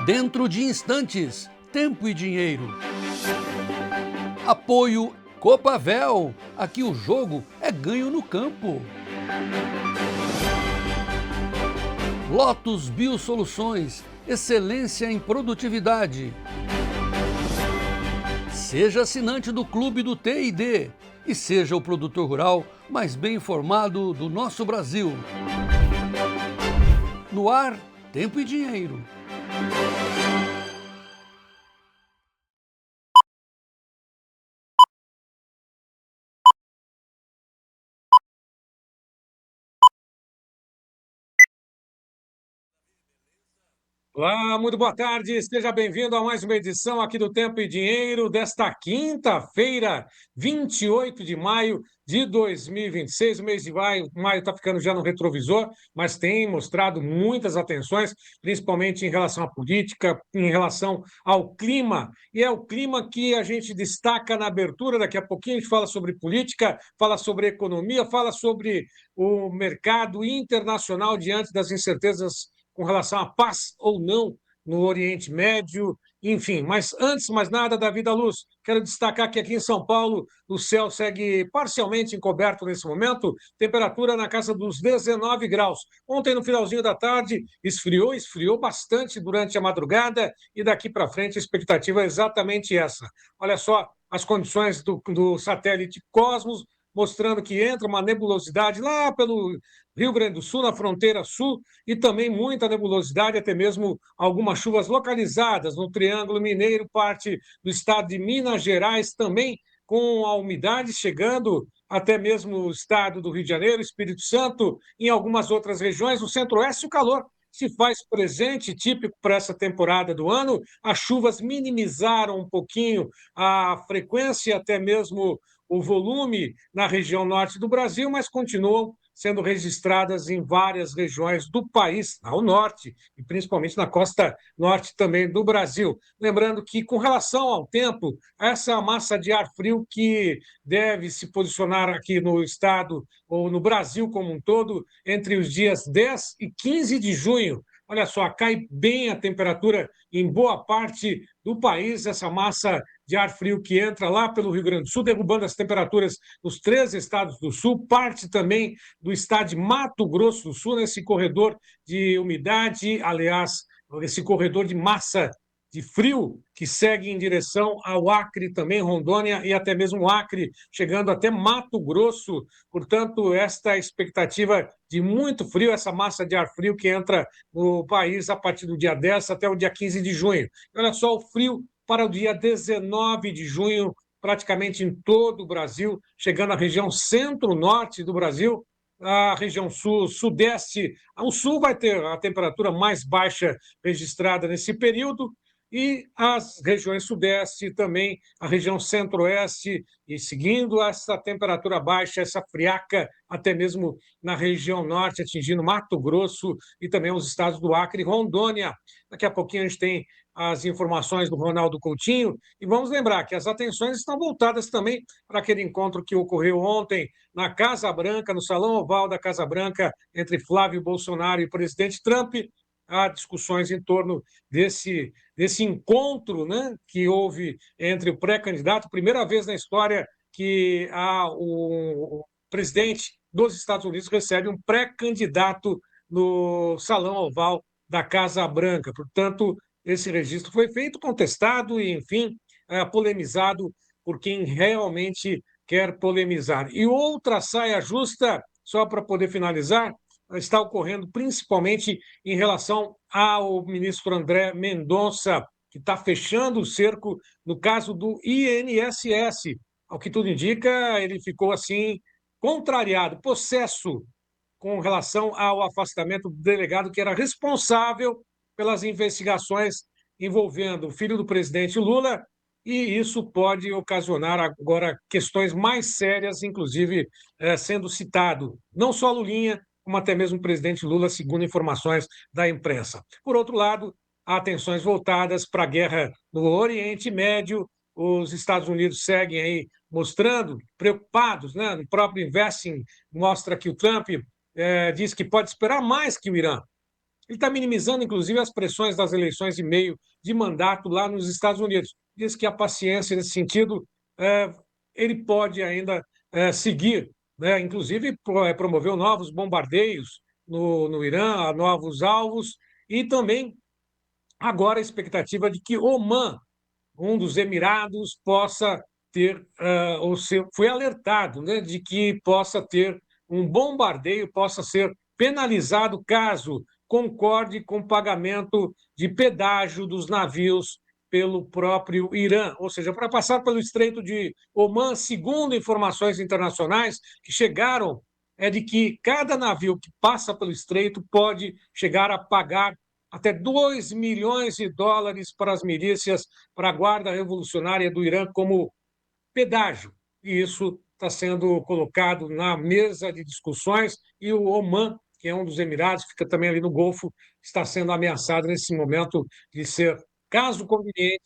Dentro de instantes, tempo e dinheiro. Apoio Copavel. Aqui o jogo é ganho no campo. Lotus Biosoluções. Excelência em produtividade. Seja assinante do Clube do TID e seja o produtor rural mais bem informado do nosso Brasil. No ar, tempo e dinheiro. Olá, muito boa tarde, seja bem-vindo a mais uma edição aqui do Tempo e Dinheiro desta quinta-feira, 28 de maio de 2026. O mês de maio está ficando já no retrovisor, mas tem mostrado muitas atenções, principalmente em relação à política, em relação ao clima. E é o clima que a gente destaca na abertura. Daqui a pouquinho a gente fala sobre política, fala sobre economia, fala sobre o mercado internacional diante das incertezas com relação à paz ou não no Oriente Médio, enfim. Mas antes de mais nada, Davi da Luz, quero destacar que aqui em São Paulo o céu segue parcialmente encoberto nesse momento, temperatura na casa dos 19 graus. Ontem, no finalzinho da tarde, esfriou bastante durante a madrugada e daqui para frente a expectativa é exatamente essa. Olha só as condições do satélite Cosmos, mostrando que entra uma nebulosidade lá pelo Rio Grande do Sul, na fronteira sul, e também muita nebulosidade, até mesmo algumas chuvas localizadas no Triângulo Mineiro, parte do estado de Minas Gerais, também com a umidade chegando até mesmo o estado do Rio de Janeiro, Espírito Santo, em algumas outras regiões. No Centro-Oeste, o calor se faz presente, típico para essa temporada do ano. As chuvas minimizaram um pouquinho a frequência, até mesmo o volume na região norte do Brasil, mas continuam sendo registradas em várias regiões do país, ao norte, e principalmente na costa norte também do Brasil. Lembrando que, com relação ao tempo, essa massa de ar frio que deve se posicionar aqui no estado ou no Brasil como um todo entre os dias 10 e 15 de junho. Olha só, cai bem a temperatura em boa parte do país, essa massa de ar frio que entra lá pelo Rio Grande do Sul, derrubando as temperaturas nos 13 estados do Sul, parte também do estado de Mato Grosso do Sul, nesse corredor de umidade, aliás, esse corredor de massa de frio que segue em direção ao Acre também, Rondônia e até mesmo Acre, chegando até Mato Grosso. Portanto, esta expectativa de muito frio, essa massa de ar frio que entra no país a partir do dia 10 até o dia 15 de junho. Olha só o frio para o dia 19 de junho, praticamente em todo o Brasil, chegando à região centro-norte do Brasil, a região sul, sudeste. O sul vai ter a temperatura mais baixa registrada nesse período, e as regiões sudeste também, a região centro-oeste, e seguindo essa temperatura baixa, essa friaca, até mesmo na região norte, atingindo Mato Grosso e também os estados do Acre e Rondônia. Daqui a pouquinho a gente tem as informações do Ronaldo Coutinho, e vamos lembrar que as atenções estão voltadas também para aquele encontro que ocorreu ontem na Casa Branca, no Salão Oval da Casa Branca, entre Flávio Bolsonaro e o presidente Trump. Há discussões em torno desse encontro, né, que houve entre o pré-candidato, primeira vez na história que o presidente dos Estados Unidos recebe um pré-candidato no Salão Oval da Casa Branca. Portanto, esse registro foi feito, contestado e, enfim, polemizado por quem realmente quer polemizar. E outra saia justa, só para poder finalizar, está ocorrendo principalmente em relação ao ministro André Mendonça, que está fechando o cerco no caso do INSS. Ao que tudo indica, ele ficou assim contrariado, possesso com relação ao afastamento do delegado que era responsável pelas investigações envolvendo o filho do presidente Lula, e isso pode ocasionar agora questões mais sérias, inclusive sendo citado não só Lulinha, como até mesmo o presidente Lula, segundo informações da imprensa. Por outro lado, há atenções voltadas para a guerra no Oriente Médio. Os Estados Unidos seguem aí mostrando, preocupados, né? O próprio Investing mostra que o Trump diz que pode esperar mais que o Irã. Ele está minimizando, inclusive, as pressões das eleições de meio de mandato lá nos Estados Unidos. Diz que a paciência nesse sentido, ele pode ainda seguir, né? Inclusive promoveu novos bombardeios no Irã, a novos alvos, e também agora a expectativa de que Omã, um dos Emirados, possa ter, ou foi alertado, né, de que possa ter um bombardeio, possa ser penalizado caso concorde com o pagamento de pedágio dos navios pelo próprio Irã. Ou seja, para passar pelo Estreito de Omã, segundo informações internacionais que chegaram, é de que cada navio que passa pelo Estreito pode chegar a pagar até 2 milhões de dólares para as milícias, para a Guarda Revolucionária do Irã, como pedágio. E isso está sendo colocado na mesa de discussões, e o Omã, que é um dos Emirados, fica também ali no Golfo, está sendo ameaçado nesse momento de ser, caso conveniente,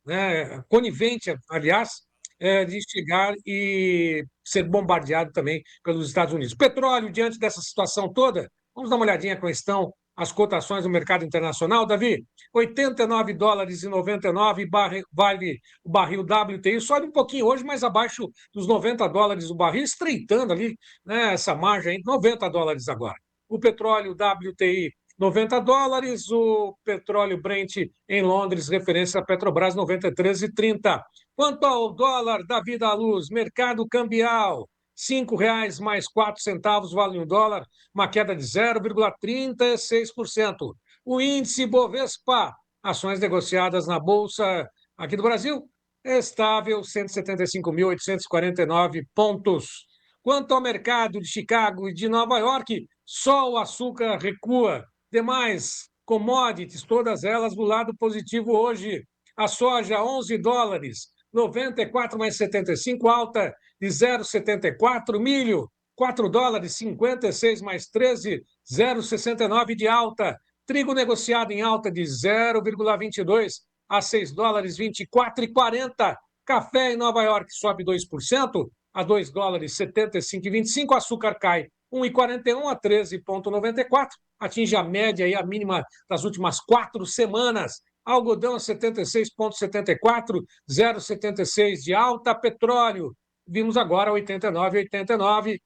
né, conivente, aliás, de chegar e ser bombardeado também pelos Estados Unidos. Petróleo, diante dessa situação toda, vamos dar uma olhadinha como estão as cotações no mercado internacional, Davi. 89 dólares e 99 vale o barril WTI, sobe um pouquinho hoje, mas abaixo dos 90 dólares o barril, estreitando ali, né, essa margem aí, 90 dólares agora. O petróleo WTI 90 dólares, o petróleo Brent em Londres, referência à Petrobras, 93,30. Quanto ao dólar da vida à luz, mercado cambial, R$ 5,00 mais 4 centavos vale um dólar, uma queda de 0,36%. O índice Bovespa, ações negociadas na Bolsa aqui do Brasil, estável, 175.849 pontos. Quanto ao mercado de Chicago e de Nova York, só o açúcar recua. Demais commodities, todas elas do lado positivo hoje. A soja, 11 dólares, 94 mais 75, alta de 0,74. Milho, 4 dólares, 56 mais 13, 0,69 de alta. Trigo negociado em alta de 0,22 a 6 dólares, 24,40. Café em Nova York sobe 2% a 2 dólares, 75,25. Açúcar cai 1,41 a 13,94. Atinge a média e a mínima das últimas 4 semanas. Algodão 76,74, 0,76 de alta. Petróleo, vimos agora 89,89,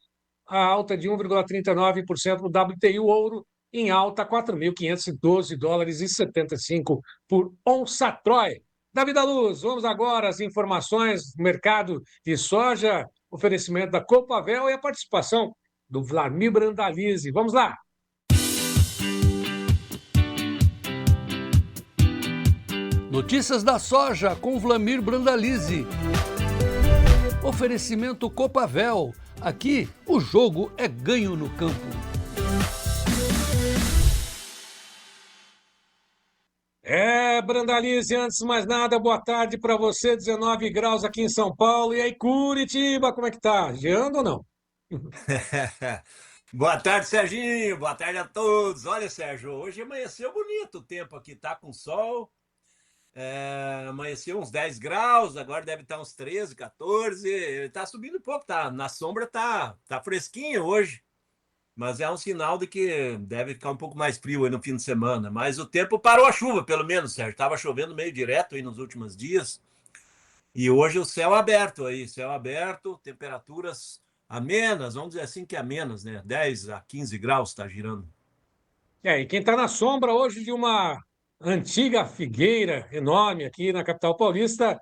a alta de 1,39% no WTI. O ouro em alta, 4.512 dólares e 75 por onça Troy. Davi da Luz, vamos agora às informações do mercado de soja, oferecimento da Copavel e a participação do Vlamir Brandalize. Vamos lá! Notícias da soja com Vlamir Brandalize. Oferecimento Copavel. Aqui o jogo é ganho no campo. Brandalize, antes de mais nada, boa tarde para você, 19 graus aqui em São Paulo. E aí, Curitiba, como é que tá? Geando ou não? Boa tarde, Serginho. Boa tarde a todos. Olha, Sérgio, hoje amanheceu bonito o tempo aqui, tá com sol. Amanheceu uns 10 graus, agora deve estar uns 13, 14. Ele tá subindo um pouco, tá? Na sombra tá fresquinho hoje. Mas é um sinal de que deve ficar um pouco mais frio aí no fim de semana. Mas o tempo parou a chuva, pelo menos, Sérgio. Tava chovendo meio direto aí nos últimos dias. E hoje o céu aberto aí, temperaturas amenas, vamos dizer assim que amenas, né? 10 a 15 graus tá girando. E quem está na sombra hoje de uma antiga figueira enorme aqui na capital paulista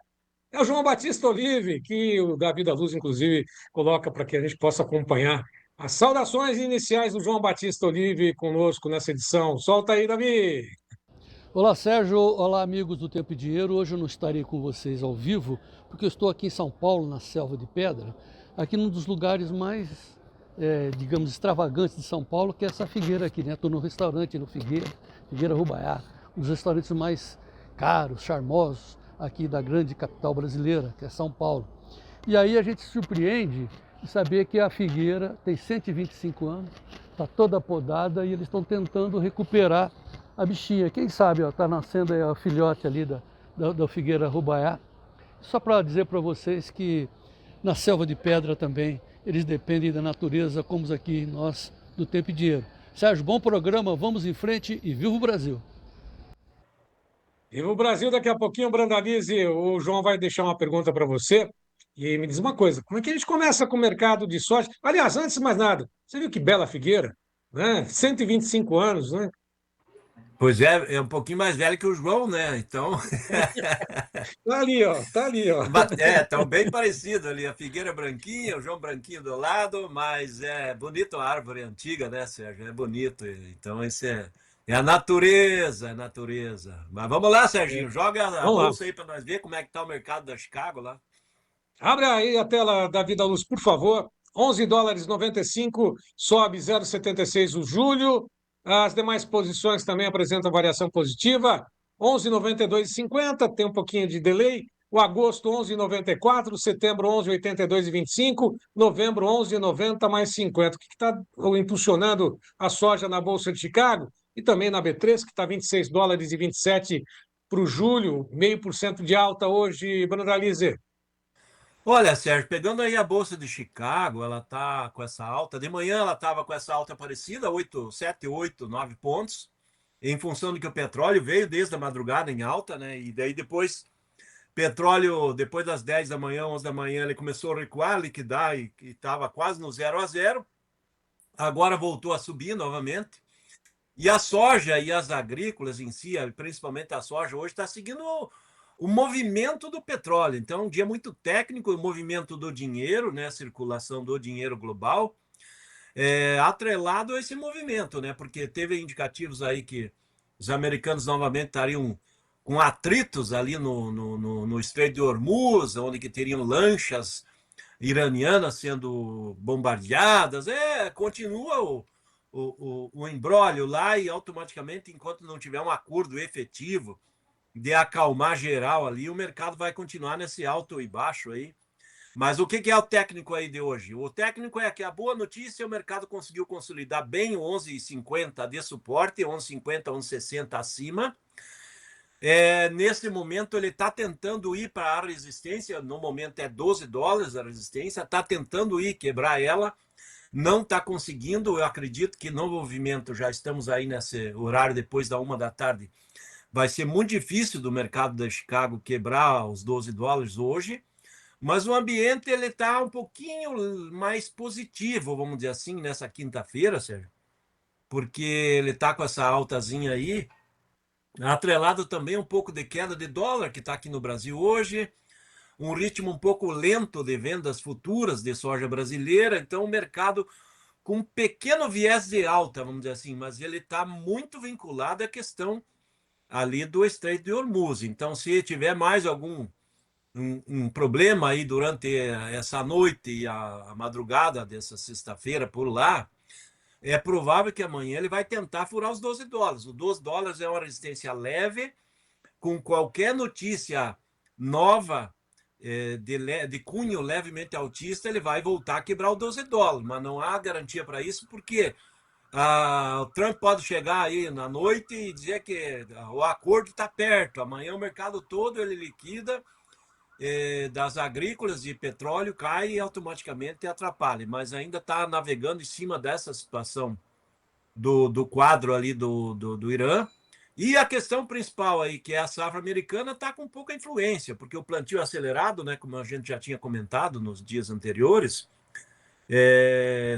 é o João Batista Olive, que o Davi da Luz, inclusive, coloca para que a gente possa acompanhar as saudações iniciais do João Batista Olive conosco nessa edição. Solta aí, Davi! Olá, Sérgio. Olá, amigos do Tempo e Dinheiro. Hoje eu não estarei com vocês ao vivo, porque eu estou aqui em São Paulo, na Selva de Pedra, aqui num dos lugares mais, digamos, extravagantes de São Paulo, que é essa figueira aqui, né? Estou no restaurante no Figueira Rubaiá, um dos restaurantes mais caros, charmosos aqui da grande capital brasileira, que é São Paulo. E aí a gente se surpreende de saber que a figueira tem 125 anos, está toda podada e eles estão tentando recuperar a bichinha. Quem sabe está nascendo aí a filhote ali da Figueira Rubaiá. Só para dizer para vocês que na Selva de Pedra também eles dependem da natureza, como aqui nós do Tempo e Dinheiro. Sérgio, bom programa, vamos em frente e viva o Brasil! E o Brasil, daqui a pouquinho, Brandalize, o João vai deixar uma pergunta para você. E me diz uma coisa: como é que a gente começa com o mercado de soja? Aliás, antes de mais nada, você viu que bela figueira, né? 125 anos, né? Pois é um pouquinho mais velho que o João, né? Então, Tá ali, ó, tá ali, ó. estão bem parecidos ali. A figueira branquinha, o João branquinho do lado, mas é bonito a árvore antiga, né, Sérgio? É bonito. Então, é a natureza, é a natureza. Mas vamos lá, Serginho, joga a Vamos lá. bolsa aí para nós ver como é que tá o mercado da Chicago lá. Abre aí a tela da Vida Luz, por favor. 11 dólares 95, sobe 0,76 o julho. As demais posições também apresentam variação positiva. 11,92,50, tem um pouquinho de delay. O agosto 11,94, setembro 11,82,25, novembro 11,90 mais 50. O que está impulsionando a soja na Bolsa de Chicago e também na B3, que está 26 dólares e 27 para o julho, 0,5% de alta hoje, Brandalize. Olha, Sérgio, pegando aí a Bolsa de Chicago, ela tá com essa alta. De manhã ela estava com essa alta parecida, 8, 7, 8, 9 pontos, em função de que o petróleo veio desde a madrugada em alta, né? E daí depois, petróleo, depois das 10 da manhã, 11 da manhã, ele começou a recuar, liquidar e estava quase no 0 a 0. Agora voltou a subir novamente. E a soja e as agrícolas em si, principalmente a soja, hoje está seguindo o movimento do petróleo. Então, um dia muito técnico, o movimento do dinheiro, né, a circulação do dinheiro global, atrelado a esse movimento, né, porque teve indicativos aí que os americanos novamente estariam com atritos ali no Estreito de Hormuz, onde que teriam lanchas iranianas sendo bombardeadas. Continua o embrólio lá e automaticamente, enquanto não tiver um acordo efetivo de acalmar geral ali, o mercado vai continuar nesse alto e baixo aí. Mas o que é o técnico aí de hoje? O técnico é que a boa notícia, o mercado conseguiu consolidar bem o 11,50 de suporte, 11,50, 11,60 acima. Nesse momento ele está tentando ir para a resistência, no momento é 12 dólares a resistência, está tentando ir quebrar ela, não está conseguindo. Eu acredito que no movimento, já estamos aí nesse horário depois da 1 da tarde, vai ser muito difícil do mercado da Chicago quebrar os 12 dólares hoje, mas o ambiente ele está um pouquinho mais positivo, vamos dizer assim, nessa quinta-feira, Sérgio, porque ele está com essa altazinha aí, atrelado também um pouco de queda de dólar que está aqui no Brasil hoje, um ritmo um pouco lento de vendas futuras de soja brasileira, então o mercado com um pequeno viés de alta, vamos dizer assim, mas ele está muito vinculado à questão ali do Estreito de Hormuz. Então, se tiver mais algum um problema aí durante essa noite e a madrugada dessa sexta-feira por lá, é provável que amanhã ele vai tentar furar os 12 dólares. Os 12 dólares é uma resistência leve, com qualquer notícia nova de cunho levemente altista, ele vai voltar a quebrar os 12 dólares, mas não há garantia para isso, porque o Trump pode chegar aí na noite e dizer que o acordo está perto. Amanhã o mercado todo ele liquida, das agrícolas de petróleo cai e automaticamente atrapalha. Mas ainda está navegando em cima dessa situação do quadro ali do Irã. E a questão principal aí, que é a safra americana, está com pouca influência, porque o plantio acelerado, né, como a gente já tinha comentado nos dias anteriores,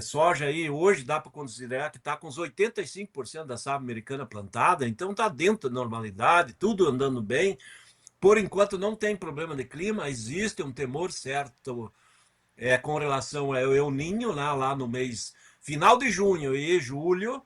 soja aí hoje dá para considerar que está com os 85% da safra americana plantada, então está dentro da normalidade, tudo andando bem. Por enquanto não tem problema de clima, existe um temor certo com relação ao El Niño, lá no mês final de junho e julho.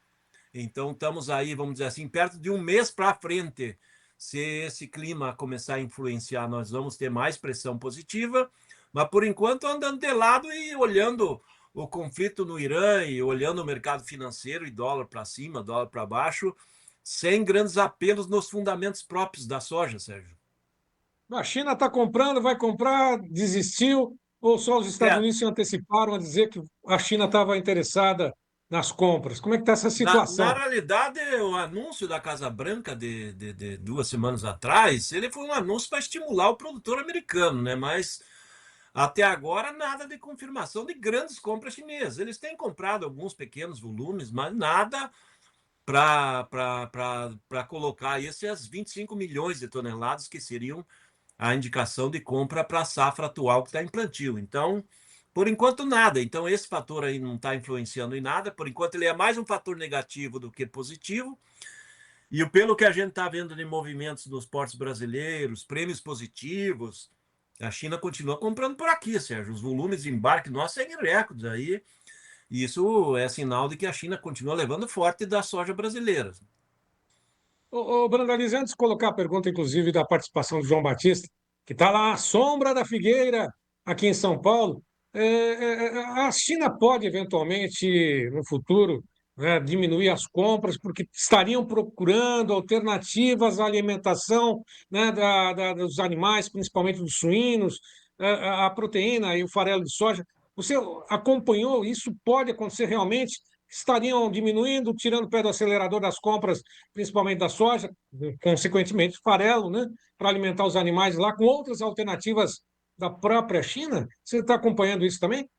Então estamos aí, vamos dizer assim, perto de um mês para frente. Se esse clima começar a influenciar, nós vamos ter mais pressão positiva, mas por enquanto andando de lado e olhando o conflito no Irã e olhando o mercado financeiro e dólar para cima, dólar para baixo, sem grandes apelos nos fundamentos próprios da soja, Sérgio. A China está comprando, vai comprar, desistiu, ou só os Estados Unidos se anteciparam a dizer que a China estava interessada nas compras? Como é que está essa Na situação? realidade, o anúncio da Casa Branca de 2 semanas atrás, ele foi um anúncio para estimular o produtor americano, né? Mas Até agora, nada de confirmação de grandes compras chinesas. Eles têm comprado alguns pequenos volumes, mas nada para colocar esses 25 milhões de toneladas que seriam a indicação de compra para a safra atual que está em plantio. Então, por enquanto, nada. Então, esse fator aí não está influenciando em nada. Por enquanto, ele é mais um fator negativo do que positivo. E pelo que a gente está vendo de movimentos nos portos brasileiros, prêmios positivos, a China continua comprando por aqui, Sérgio. Os volumes de embarque nossos seguem recordes aí. E isso é sinal de que a China continua levando forte da soja brasileira. Brandalize, antes de colocar a pergunta, inclusive, da participação do João Batista, que está lá à sombra da figueira, aqui em São Paulo, a China pode, eventualmente, no futuro, né, diminuir as compras, porque estariam procurando alternativas à alimentação, né, dos animais, principalmente dos suínos, a proteína e o farelo de soja. Você acompanhou? Isso pode acontecer realmente? Estariam diminuindo, tirando o pé do acelerador das compras, principalmente da soja, consequentemente farelo, né, para alimentar os animais lá, com outras alternativas da própria China? Você está acompanhando isso também?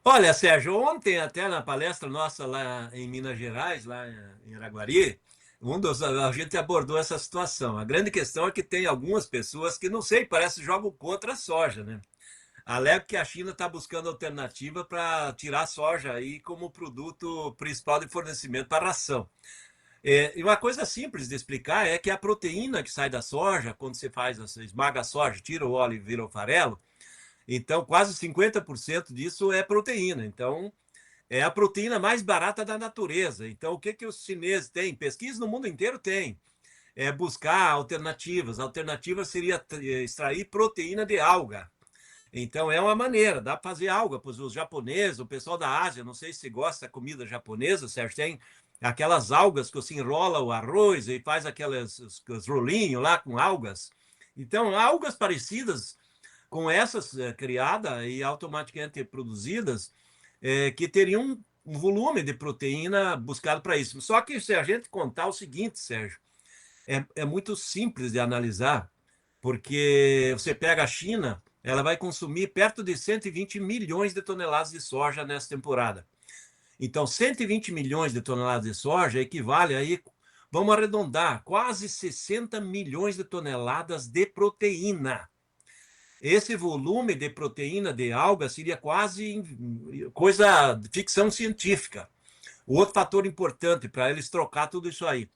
Olha, Sérgio, ontem até na palestra nossa lá em Minas Gerais, lá em Araguari, a gente abordou essa situação. A grande questão é que tem algumas pessoas que, não sei, parece jogam contra a soja, né? Alegam que a China está buscando alternativa para tirar a soja aí como produto principal de fornecimento para a ração. E uma coisa simples de explicar é que a proteína que sai da soja, quando você esmaga a soja, tira o óleo e vira o farelo, então quase 50% disso é proteína. Então, é a proteína mais barata da natureza. Então, o que, que os chineses têm? Pesquisa no mundo inteiro tem. É buscar alternativas. A alternativa seria extrair proteína de alga. Então, é uma maneira, dá para fazer alga para os japoneses, o pessoal da Ásia, não sei se gosta da comida japonesa, Sérgio, tem aquelas algas que você enrola o arroz e faz aqueles os rolinhos lá com algas. Então, algas parecidas com essas criadas e automaticamente produzidas, que teriam um volume de proteína buscado para isso. Só que se a gente contar o seguinte, Sérgio, é muito simples de analisar, porque você pega a China, ela vai consumir perto de 120 milhões de toneladas de soja nessa temporada. Então, 120 milhões de toneladas de soja equivale aí, vamos arredondar, quase 60 milhões de toneladas de proteína. Esse volume de proteína de alga seria quase coisa de ficção científica. O outro fator importante para eles trocar tudo isso aí,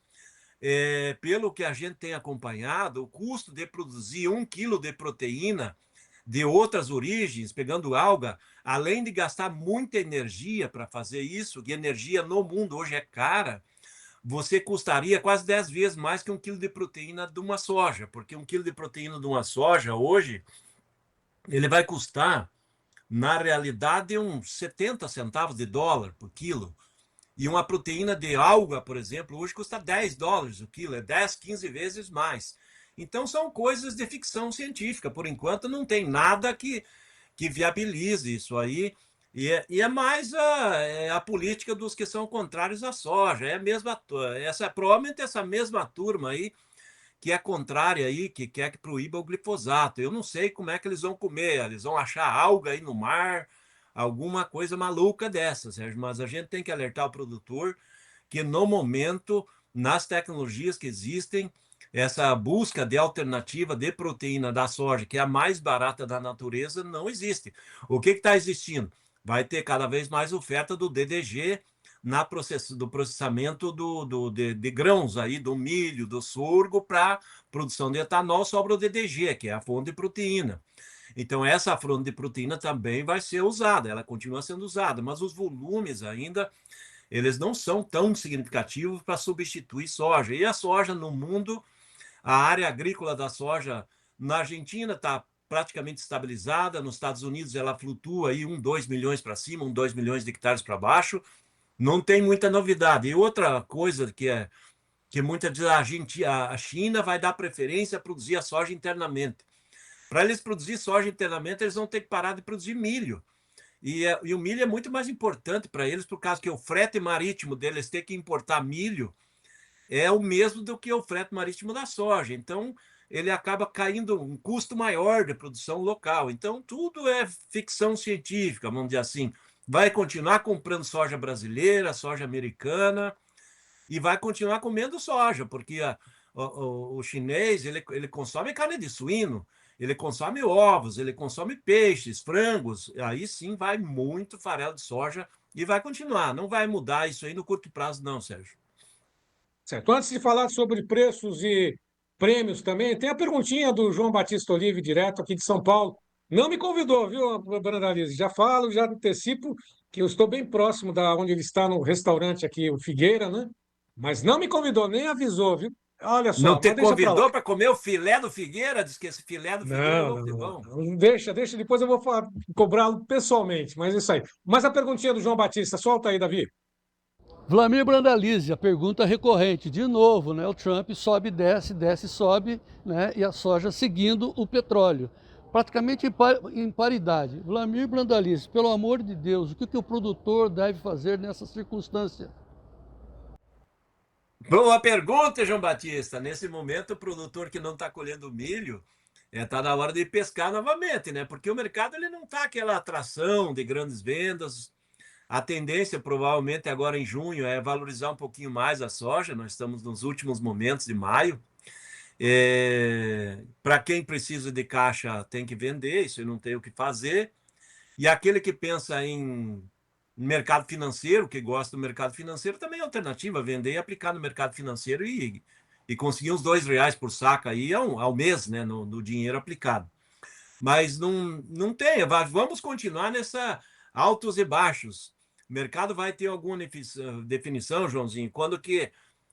pelo que a gente tem acompanhado, o custo de produzir 1 quilo de proteína de outras origens, pegando alga, além de gastar muita energia para fazer isso, e energia no mundo hoje é cara, você custaria quase 10 vezes mais que 1 quilo de proteína de uma soja, porque 1 quilo de proteína de uma soja hoje, ele vai custar, na realidade, uns 70 centavos de dólar por quilo. E uma proteína de alga, por exemplo, hoje custa 10 dólares o quilo, é 10, 15 vezes mais. Então, são coisas de ficção científica. Por enquanto, não tem nada que viabilize isso aí. E é mais a política dos que são contrários à soja. É a mesma, provavelmente essa mesma turma aí que é contrária aí, que quer que proíba o glifosato. Eu não sei como é que eles vão comer, eles vão achar alga aí no mar, alguma coisa maluca dessa, Sérgio, mas a gente tem que alertar o produtor que no momento, nas tecnologias que existem, essa busca de alternativa de proteína da soja, que é a mais barata da natureza, não existe. O que está existindo? Vai ter cada vez mais oferta do DDG do processamento de grãos aí, do milho, do sorgo, para produção de etanol, sobra o DDG, que é a fonte de proteína. Então, essa fonte de proteína também vai ser usada, ela continua sendo usada, mas os volumes ainda, eles não são tão significativos para substituir soja. E a soja no mundo, a área agrícola da soja na Argentina está praticamente estabilizada, nos Estados Unidos ela flutua aí 2 milhões para cima, 2 milhões de hectares para baixo, não tem muita novidade. E outra coisa que muita diz, a China vai dar preferência a produzir a soja internamente. Para eles produzir soja internamente, eles vão ter que parar de produzir milho. E o milho é muito mais importante para eles, por causa que o frete marítimo deles ter que importar milho é o mesmo do que o frete marítimo da soja. Então, ele acaba caindo um custo maior de produção local. Então, tudo é ficção científica, vamos dizer assim. Vai continuar comprando soja brasileira, soja americana, e vai continuar comendo soja, porque o chinês ele consome carne de suíno, ele consome ovos, ele consome peixes, frangos. Aí sim vai muito farelo de soja e vai continuar. Não vai mudar isso aí no curto prazo, não, Sérgio. Certo. Antes de falar sobre preços e prêmios também, tem a perguntinha do João Batista Olive, direto aqui de São Paulo. Não me convidou, viu, Brandalize? Já falo, já antecipo que eu estou bem próximo da onde ele está, no restaurante aqui, o Figueira, né? Mas não me convidou, nem avisou, viu? Olha Não só, te mas deixa para lá. convidou para comer o filé do Figueira? Diz que esse filé do Figueira é Não, louco de não, bom. não. Deixa, depois eu vou cobrá-lo pessoalmente, mas é isso aí. Mas a perguntinha do João Batista, solta aí, Davi. Vlamir Brandalize, a pergunta recorrente, de novo, né? O Trump sobe, desce, sobe, né? E a soja seguindo o petróleo, praticamente em paridade. Vlamir Brandalize, pelo amor de Deus, o que o produtor deve fazer nessa circunstância? Boa pergunta, João Batista. Nesse momento, o produtor que não está colhendo milho está na hora de pescar novamente, né? Porque o mercado ele não está aquela atração de grandes vendas. A tendência, provavelmente, agora em junho, é valorizar um pouquinho mais a soja. Nós estamos nos últimos momentos de maio. Para quem precisa de caixa, tem que vender, isso eu não tenho o que fazer. E aquele que pensa em mercado financeiro, que gosta do mercado financeiro, também é alternativa, vender e aplicar no mercado financeiro e conseguir uns R$ 2 por saca aí ao mês, né, no dinheiro aplicado. Mas não tem, vamos continuar nessa altos e baixos. O mercado vai ter alguma definição, Joãozinho, quando que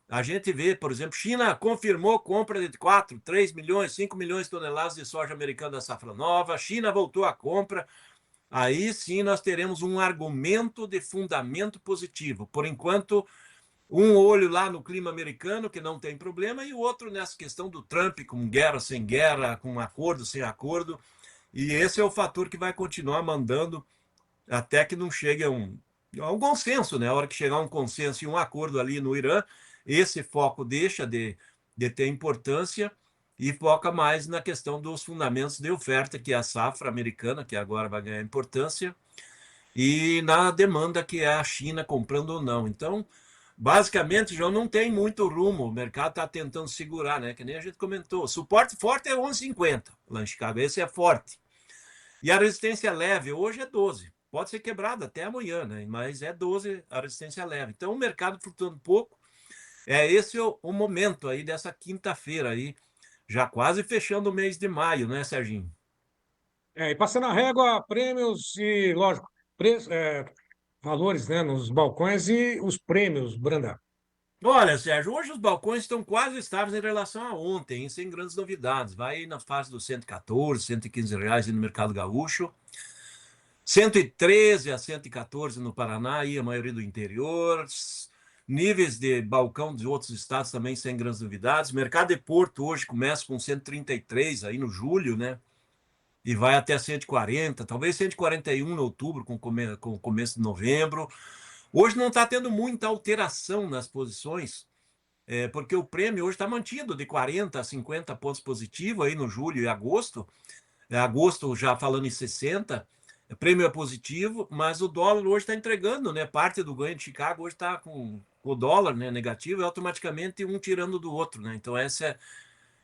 a gente vê, por exemplo, China confirmou compra de 4, 3 milhões, 5 milhões de toneladas de soja americana da safra nova, a China voltou à compra, aí sim nós teremos um argumento de fundamento positivo. Por enquanto, um olho lá no clima americano, que não tem problema, e o outro nessa questão do Trump, com guerra sem guerra, com acordo sem acordo. E esse é o fator que vai continuar mandando até que não chegue a um consenso, né? A hora que chegar um consenso e um acordo ali no Irã, esse foco deixa de ter importância e foca mais na questão dos fundamentos de oferta, que é a safra americana, que agora vai ganhar importância, e na demanda, que é a China comprando ou não. Então, basicamente, já não tem muito rumo, o mercado está tentando segurar, né? Que nem a gente comentou. Suporte forte é 11,50 lá em Chicago, esse é forte. E a resistência leve hoje é 12. Pode ser quebrada até amanhã, né? Mas é 12 a resistência leve. Então, o mercado flutuando pouco. Esse o momento aí dessa quinta-feira aí, já quase fechando o mês de maio, né, Serginho? E passando a régua, prêmios e, lógico, valores, né, nos balcões e os prêmios, Brandão. Olha, Sérgio, hoje os balcões estão quase estáveis em relação a ontem, sem grandes novidades. Vai na fase dos R$ 114, R$ 115 no mercado gaúcho. 113 a 114 no Paraná, e a maioria do interior. Níveis de balcão de outros estados também sem grandes novidades. Mercado de Porto hoje começa com 133 aí no julho, né? E vai até 140, talvez 141 no outubro, com o começo de novembro. Hoje não está tendo muita alteração nas posições, porque o prêmio hoje está mantido de 40 a 50 pontos positivos aí no julho e agosto. Agosto já falando em 60, o prêmio é positivo, mas o dólar hoje está entregando, né? Parte do ganho de Chicago hoje está com o dólar, né, negativo, e automaticamente um tirando do outro, né? Então esse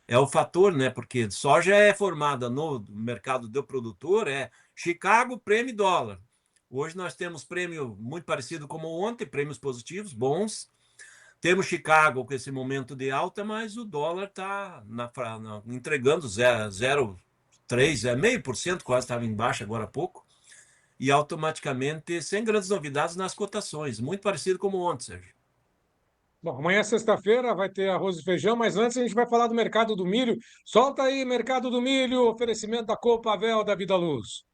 é o fator, né? Porque soja é formada no mercado do produtor, Chicago, prêmio e dólar. Hoje nós temos prêmio muito parecido como ontem, prêmios positivos, bons. Temos Chicago com esse momento de alta, mas o dólar está entregando 0,3, 0,5%, quase estava em baixa agora há pouco. E automaticamente, sem grandes novidades nas cotações. Muito parecido como ontem, Sérgio. Bom, amanhã, sexta-feira, vai ter arroz e feijão, mas antes a gente vai falar do mercado do milho. Solta aí, mercado do milho, oferecimento da Copavel da Vida Luz.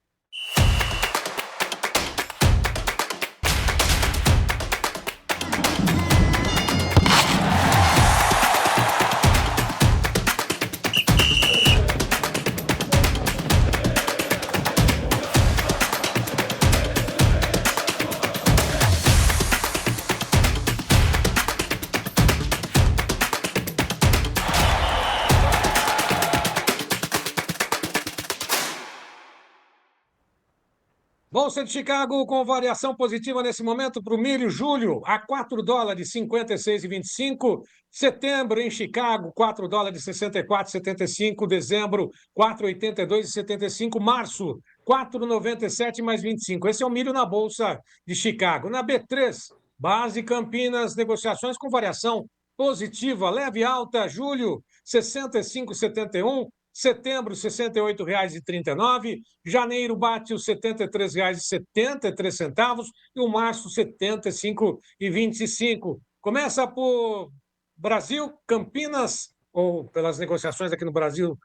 Bolsa de Chicago com variação positiva nesse momento para o milho, julho, a $4 56,25. Setembro em Chicago, $4 64,75. Dezembro, 4,82,75. Março, 4,97 mais 25. Esse é o milho na Bolsa de Chicago. Na B3, base Campinas, negociações com variação positiva, leve e alta, julho, 65,71. Setembro, R$ 68,39. Janeiro bate os R$ 73,73. E o março, R$ 75,25. Começa por Brasil, Campinas, ou pelas negociações aqui no Brasil,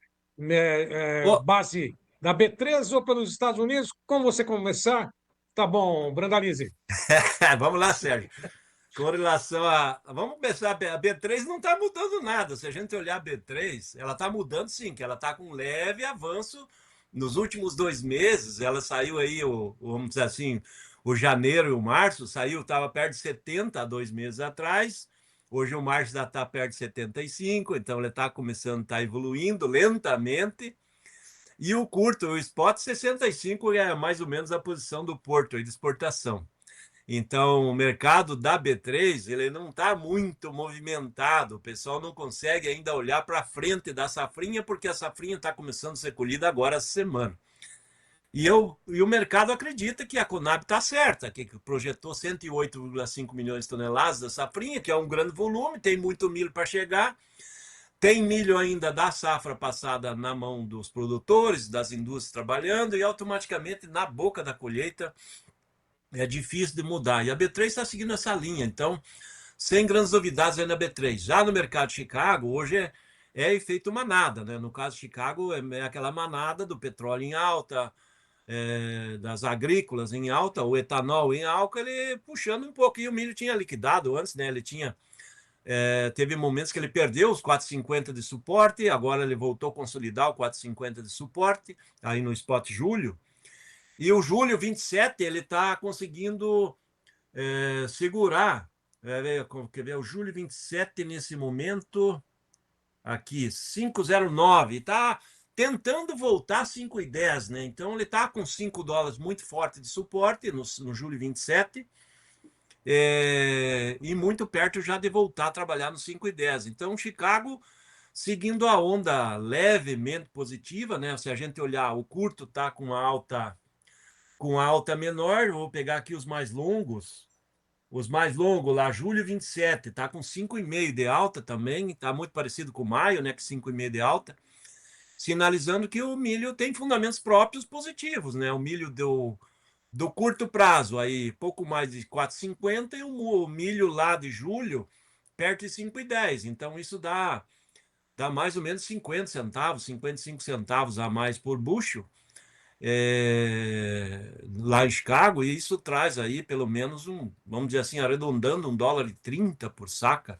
base da B3 ou pelos Estados Unidos. Como você começar? Tá bom, Brandalize. Vamos lá, Sérgio. Com relação a. Vamos começar. A B3 não está mudando nada. Se a gente olhar a B3, ela está mudando sim, que ela está com um leve avanço. Nos últimos 2 meses, ela saiu aí, vamos dizer assim, o janeiro e o março, estava perto de 70 há 2 meses atrás. Hoje o março já está perto de 75, então ele está começando, está evoluindo lentamente. E o curto, o spot 65, é mais ou menos a posição do porto de exportação. Então, o mercado da B3 ele não está muito movimentado. O pessoal não consegue ainda olhar para frente da safrinha, porque a safrinha está começando a ser colhida agora essa semana. E o mercado acredita que a Conab está certa, que projetou 108,5 milhões de toneladas da safrinha, que é um grande volume, tem muito milho para chegar. Tem milho ainda da safra passada na mão dos produtores, das indústrias trabalhando, e automaticamente na boca da colheita é difícil de mudar. E a B3 está seguindo essa linha, então, sem grandes novidades aí na B3. Já no mercado de Chicago, hoje é efeito manada, né? No caso de Chicago, é aquela manada do petróleo em alta, das agrícolas em alta, o etanol em alta, ele puxando um pouquinho. O milho tinha liquidado antes, né? Ele tinha. Teve momentos que ele perdeu os 4,50 de suporte, agora ele voltou a consolidar o 4,50 de suporte, aí no spot julho. E o julho 27, ele está conseguindo segurar. Quer ver? O julho 27, nesse momento, aqui, 5,09. Está tentando voltar a 5,10, né? Então, ele está com $5 muito forte de suporte no julho 27. E muito perto já de voltar a trabalhar no 5,10. Então, Chicago seguindo a onda levemente positiva, né? Se a gente olhar, o curto está com a alta menor. Vou pegar aqui os mais longos. Os mais longos lá, julho 27, está com 5,5 de alta também. Está muito parecido com maio, né? Que 5,5 de alta. Sinalizando que o milho tem fundamentos próprios positivos, né? O milho do curto prazo, aí pouco mais de 4,50, e o milho lá de julho perto de 5,10. Então, isso dá mais ou menos 50 centavos, 55 centavos a mais por bushel. Lá em Chicago, e isso traz aí pelo menos vamos dizer assim, arredondando, $1,30 por saca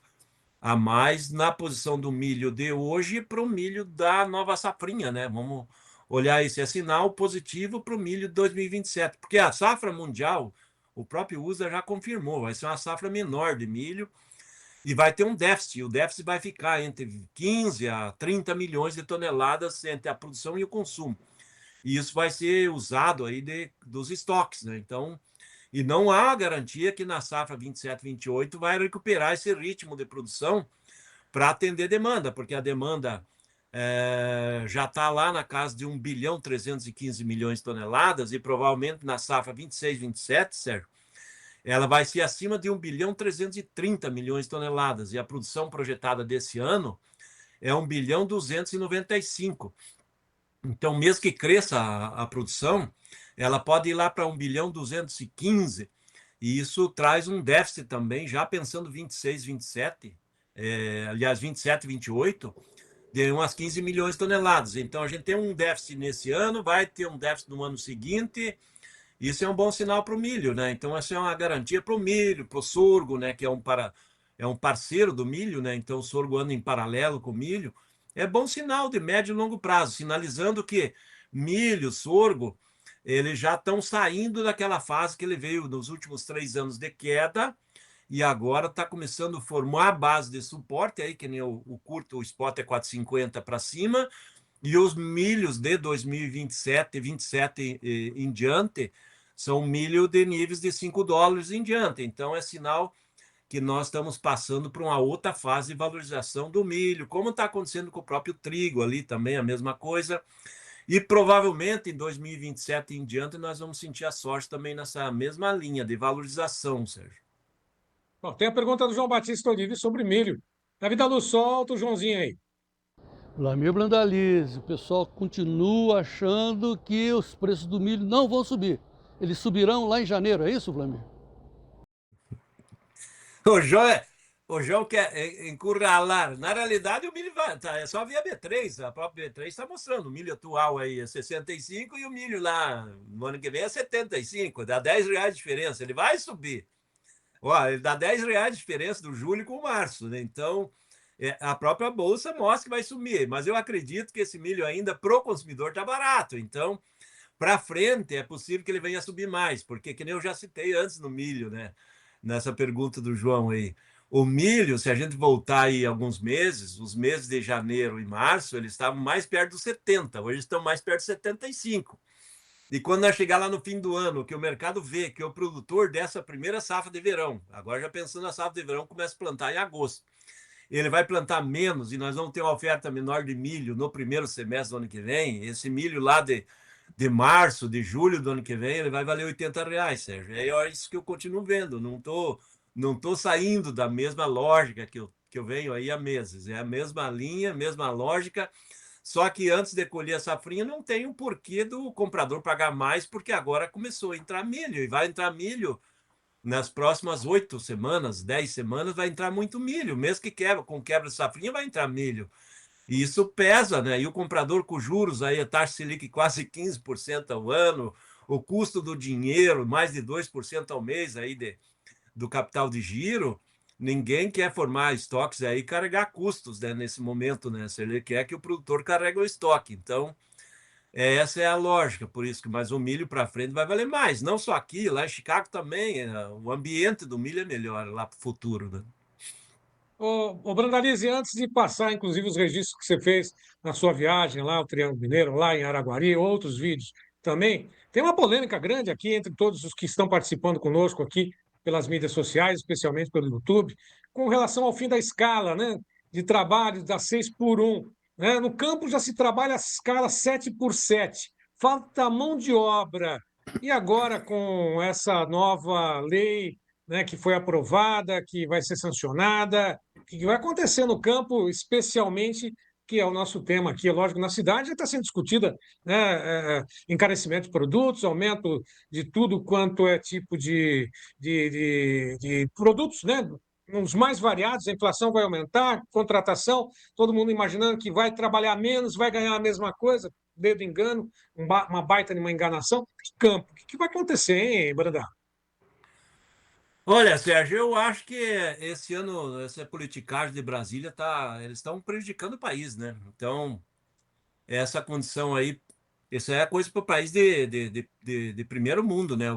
a mais na posição do milho de hoje para o milho da nova safrinha, né? Vamos olhar esse sinal positivo para o milho de 2027, porque a safra mundial, o próprio USDA já confirmou, vai ser uma safra menor de milho e vai ter um déficit. O déficit vai ficar entre 15 a 30 milhões de toneladas entre a produção e o consumo. E isso vai ser usado aí dos estoques, né? Então, e não há garantia que na safra 27-28 vai recuperar esse ritmo de produção para atender demanda, porque a demanda já está lá na casa de 1,315 bilhões de toneladas, e provavelmente na safra 26-27, Sérgio, ela vai ser acima de 1,330 bilhões de toneladas, e a produção projetada desse ano é 1,295 bilhão. Então, mesmo que cresça a produção, ela pode ir lá para 1,215 bilhão, e isso traz um déficit também, já pensando 26, 27, aliás, 27, 28, de umas 15 milhões de toneladas. Então, a gente tem um déficit nesse ano, vai ter um déficit no ano seguinte. Isso é um bom sinal para o milho, né? Então, essa é uma garantia para o milho, para o sorgo, né? Que é um parceiro do milho, né? Então, o sorgo anda em paralelo com o milho. É bom sinal de médio e longo prazo, sinalizando que milho, sorgo, eles já estão saindo daquela fase que ele veio nos últimos 3 anos de queda, e agora está começando a formar a base de suporte, aí, que nem o curto, o spot é 4,50 para cima, e os milhos de 2027 em diante são milho de níveis de $5 em diante. Então, é sinal que nós estamos passando por uma outra fase de valorização do milho, como está acontecendo com o próprio trigo ali também, a mesma coisa. E provavelmente em 2027 em diante nós vamos sentir a sorte também nessa mesma linha de valorização, Sérgio. Bom, tem a pergunta do João Batista Olive sobre milho. Davi da Luz, solta o Joãozinho aí. Vlamir Brandalize, o pessoal continua achando que os preços do milho não vão subir. Eles subirão lá em janeiro, é isso, Vlamir? O João quer encurralar. Na realidade, o milho é só via B3. A própria B3 está mostrando. O milho atual aí é 65 e o milho lá no ano que vem é 75. Dá R$ 10 de diferença. Ele vai subir. Ó, ele dá R$ 10 de diferença do julho com o março, né? Então, a própria bolsa mostra que vai sumir. Mas eu acredito que esse milho ainda pro consumidor está barato. Então, para frente é possível que ele venha a subir mais, porque que nem eu já citei antes no milho, né? Nessa pergunta do João aí. O milho, se a gente voltar aí alguns meses, os meses de janeiro e março, eles estavam mais perto dos 70, hoje estão mais perto dos 75. E quando nós chegar lá no fim do ano, que o mercado vê que o produtor dessa primeira safra de verão, agora já pensando na safra de verão, começa a plantar em agosto. Ele vai plantar menos e nós vamos ter uma oferta menor de milho no primeiro semestre do ano que vem. Esse milho lá de março, de julho do ano que vem, ele vai valer R$ 80, Sérgio. É isso que eu continuo vendo. Não tô saindo da mesma lógica que eu venho aí há meses. É a mesma linha, mesma lógica. Só que antes de colher a safrinha, não tem um porquê do comprador pagar mais, porque agora começou a entrar milho. E vai entrar milho nas próximas 8 semanas, 10 semanas, vai entrar muito milho. Mesmo que com quebra de safrinha, vai entrar milho. E isso pesa, né? E o comprador com juros aí, a taxa Selic quase 15% ao ano, o custo do dinheiro, mais de 2% ao mês aí do capital de giro, ninguém quer formar estoques aí e carregar custos, né, nesse momento, né? Se ele quer que o produtor carregue o estoque. Então, essa é a lógica, por isso que mais o milho para frente vai valer mais. Não só aqui, lá em Chicago também, o ambiente do milho é melhor lá para o futuro, né? Ô Brandalize, antes de passar, inclusive, os registros que você fez na sua viagem lá, o Triângulo Mineiro, lá em Araguari, outros vídeos também, tem uma polêmica grande aqui entre todos os que estão participando conosco aqui pelas mídias sociais, especialmente pelo YouTube, com relação ao fim da escala, né, de trabalho da 6x1, né? No campo já se trabalha a escala 7x7, falta mão de obra. E agora, com essa nova lei, né, que foi aprovada, que vai ser sancionada, que vai acontecer no campo, especialmente, que é o nosso tema aqui, é lógico, na cidade já está sendo discutida, né, encarecimento de produtos, aumento de tudo quanto é tipo de produtos, né, os mais variados, a inflação vai aumentar, contratação, todo mundo imaginando que vai trabalhar menos, vai ganhar a mesma coisa, dedo engano, uma baita de uma enganação. Campo, o que vai acontecer, hein, Brandão? Olha, Sérgio, eu acho que esse ano, essa politicagem de Brasília, eles estão prejudicando o país, né? Então, essa condição aí, isso é coisa para o país de primeiro mundo, né?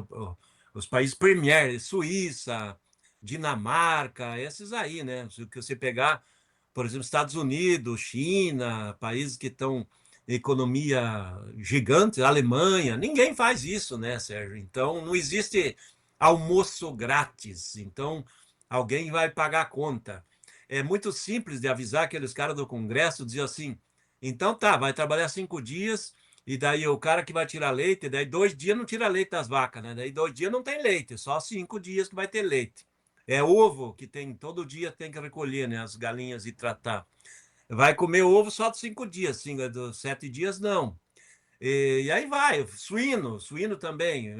Os países premier, Suíça, Dinamarca, esses aí, né? Se você pegar, por exemplo, Estados Unidos, China, países que estão em economia gigante, Alemanha, ninguém faz isso, né, Sérgio? Então, não existe almoço grátis. Então, alguém vai pagar a conta. É muito simples de avisar aqueles caras do Congresso, dizer assim, então tá, vai trabalhar 5 dias, e daí o cara que vai tirar leite, daí 2 dias não tira leite das vacas, né? Daí 2 dias não tem leite, só 5 dias que vai ter leite. É ovo que tem, todo dia tem que recolher, né? As galinhas e tratar. Vai comer ovo só de 5 dias, 7 dias não. E aí vai, suíno também.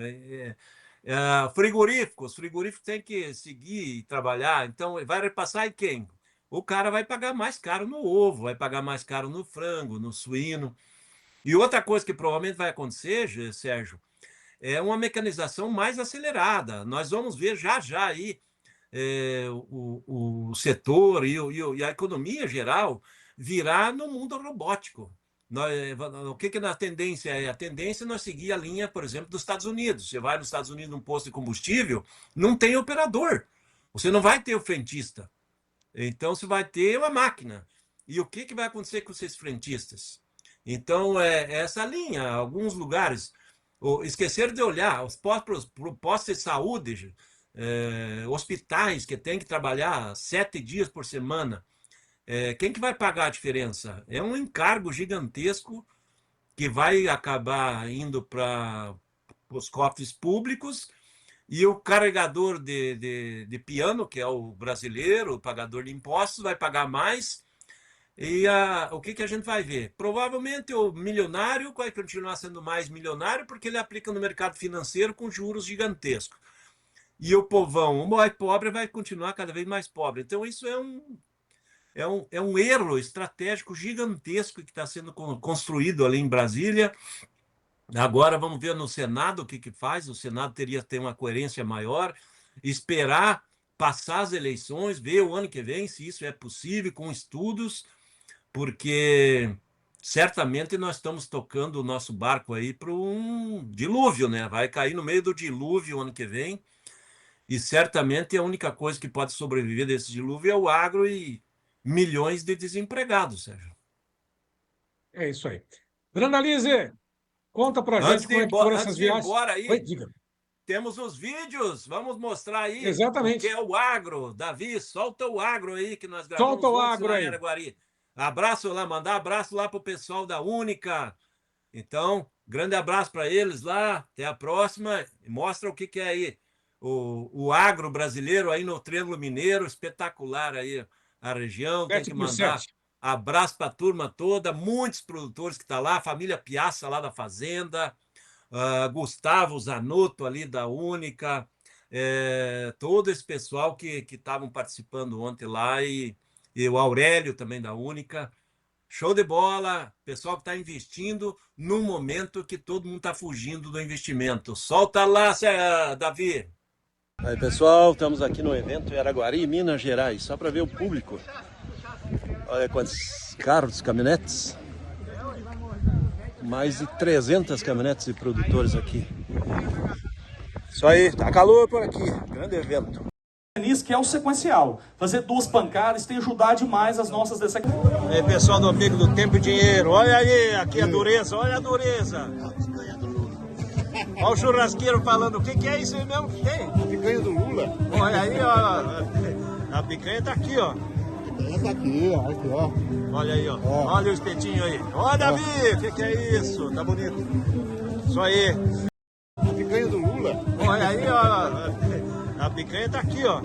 Frigoríficos têm que seguir e trabalhar, então vai repassar em quem? O cara vai pagar mais caro no ovo, vai pagar mais caro no frango, no suíno. E outra coisa que provavelmente vai acontecer, Sérgio, é uma mecanização mais acelerada. Nós vamos ver já já aí o setor e a economia geral virar no mundo robótico. O que na tendência é? A tendência é nós seguir a linha, por exemplo, dos Estados Unidos. Você vai nos Estados Unidos num posto de combustível, não tem operador. Você não vai ter o frentista. Então, você vai ter uma máquina. E o que vai acontecer com esses frentistas? Então, essa linha, alguns lugares, Esqueceram de olhar os postos de saúde, hospitais que têm que trabalhar 7 dias por semana. Quem que vai pagar a diferença? É um encargo gigantesco que vai acabar indo para os cofres públicos, e o carregador de piano, que é o brasileiro, o pagador de impostos, vai pagar mais. E o que a gente vai ver? Provavelmente o milionário vai continuar sendo mais milionário porque ele aplica no mercado financeiro com juros gigantescos. E o povão, o mais pobre, vai continuar cada vez mais pobre. Então, isso é um erro estratégico gigantesco que está sendo construído ali em Brasília. Agora vamos ver no Senado o que faz. O Senado teria que ter uma coerência maior, esperar passar as eleições, ver o ano que vem se isso é possível, com estudos, porque certamente nós estamos tocando o nosso barco aí para um dilúvio, né? Vai cair no meio do dilúvio o ano que vem, e certamente a única coisa que pode sobreviver desse dilúvio é o agro e milhões de desempregados, Sérgio. É isso aí. Brandalize, conta pra gente como é que foram essas viagens. Embora aí, Oi, diga. Temos os vídeos, vamos mostrar aí. Exatamente. O que é o agro. Davi, solta o agro aí que nós gravamos. Solta o agro aí. Em Araguari. Abraço lá, mandar abraço lá pro pessoal da Única. Então, grande abraço para eles lá. Até a próxima. Mostra o que é aí o agro brasileiro aí no Triângulo Mineiro, espetacular aí a região. Tem que mandar abraço para a turma toda, muitos produtores que estão lá, a família Piazza lá da fazenda. Gustavo Zanotto ali da Única, todo esse pessoal que estavam participando ontem lá, e o Aurélio também da Única. Show de bola, pessoal que está investindo no momento que todo mundo está fugindo do investimento. Solta lá, Davi. Aí, pessoal, estamos aqui no evento em Araguari, Minas Gerais, só para ver o público. Olha quantos carros, caminhonetes. Mais de 300 caminhonetes e produtores aqui. Isso aí, tá calor por aqui. Grande evento. Que é o sequencial. Fazer 2 pancadas tem ajudar demais as nossas dessecções. Aí, pessoal do Amigo do Tempo e Dinheiro. Olha aí, aqui a dureza, olha a dureza. Olha o churrasqueiro falando. O que é isso aí mesmo que tem? A picanha do Lula. Olha aí, ó. A picanha tá aqui, ó. Essa aqui, ó. Aqui, ó. Olha aí, ó. Olha o espetinho aí. Ó, Davi, o que é isso? Tá bonito. Isso aí. A picanha do Lula. Olha aí, ó. A picanha tá aqui, ó.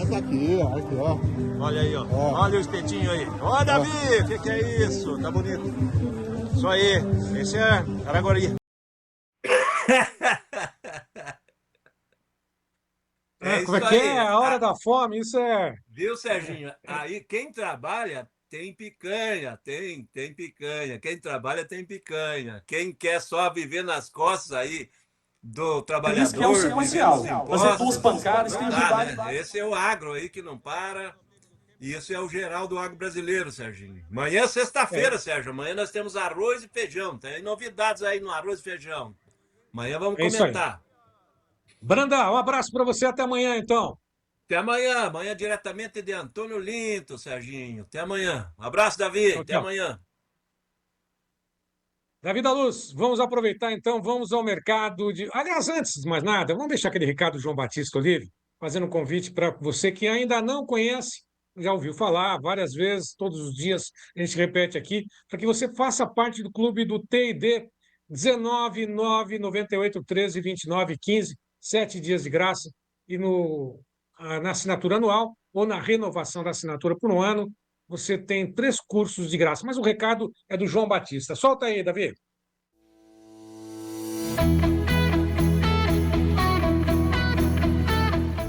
Essa aqui, ó. Aqui, ó. Olha aí, ó. Olha o espetinho aí. Ó, Davi, o que é isso? Tá bonito. Isso aí. Esse é Araguari. Como é que é? A hora da fome, isso é... Viu, Serginho? Aí quem trabalha tem picanha, tem picanha. Quem trabalha tem picanha. Quem quer só viver nas costas aí do trabalhador... Isso que é o sequencial. Fazer 2 pancadas tem ajudar. Né? Esse é o agro aí que não para. E isso é o geral do agro brasileiro, Serginho. Amanhã é sexta-feira, Sérgio. Amanhã nós temos arroz e feijão. Tem novidades aí no arroz e feijão. Amanhã vamos comentar. Branda, um abraço para você. Até amanhã, então. Até amanhã. Amanhã diretamente de Antônio Linto, Serginho. Até amanhã. Um abraço, Davi. Até amanhã. Davi da Luz, vamos aproveitar então, vamos ao mercado de... Aliás, antes de mais nada, vamos deixar aquele recado do João Batista Olive, fazendo um convite para você que ainda não conhece, já ouviu falar várias vezes, todos os dias a gente repete aqui, para que você faça parte do clube do TID 19 9 98 13 29 15, 7 dias de graça, e na assinatura anual ou na renovação da assinatura por um ano, você tem 3 cursos de graça. Mas o recado é do João Batista. Solta aí, Davi.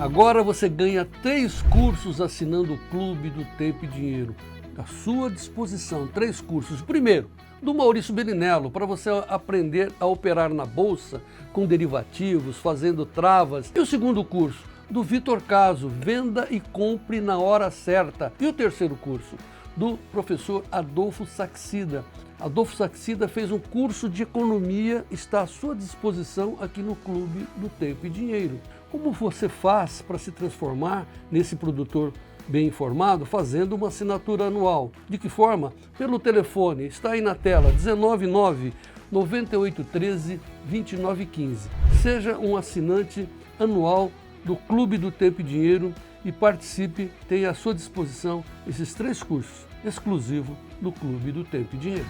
Agora você ganha 3 cursos assinando o Clube do Tempo e Dinheiro. À sua disposição, 3 cursos. Primeiro, do Maurício Belinello, para você aprender a operar na Bolsa com derivativos, fazendo travas. E o segundo curso, do Vitor Caso, Venda e Compre na Hora Certa. E o terceiro curso, do professor Adolfo Saxida. Adolfo Saxida fez um curso de economia, está à sua disposição aqui no Clube do Tempo e Dinheiro. Como você faz para se transformar nesse produtor bem informado, fazendo uma assinatura anual? De que forma? Pelo telefone, está aí na tela, 199 9813 2915. Seja um assinante anual do Clube do Tempo e Dinheiro e participe, tenha à sua disposição esses 3 cursos exclusivos do Clube do Tempo e Dinheiro.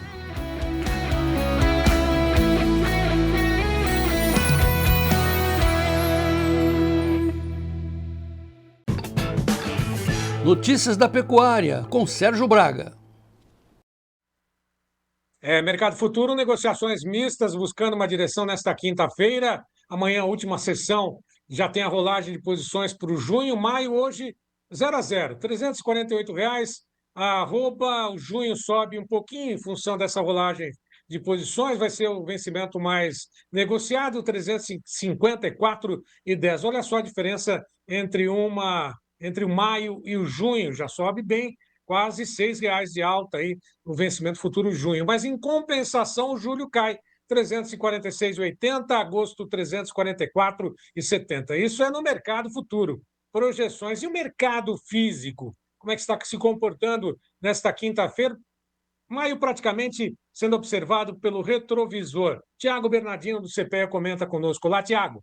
Notícias da Pecuária, com Sérgio Braga. Mercado Futuro, negociações mistas, buscando uma direção nesta quinta-feira. Amanhã, a última sessão, já tem a rolagem de posições para o junho. Maio, hoje, 0 a 0, R$ 348. O junho sobe um pouquinho em função dessa rolagem de posições. Vai ser o vencimento mais negociado, 354,10. Olha só a diferença entre o maio e o junho. Já sobe bem, quase R$ 6 de alta aí no vencimento futuro junho. Mas, em compensação, o julho cai 346,80, agosto 344,70. Isso é no mercado futuro. Projeções. E o mercado físico? Como é que está se comportando nesta quinta-feira? Maio praticamente sendo observado pelo retrovisor. Tiago Bernardino, do CPEA, comenta conosco. Olá, Tiago.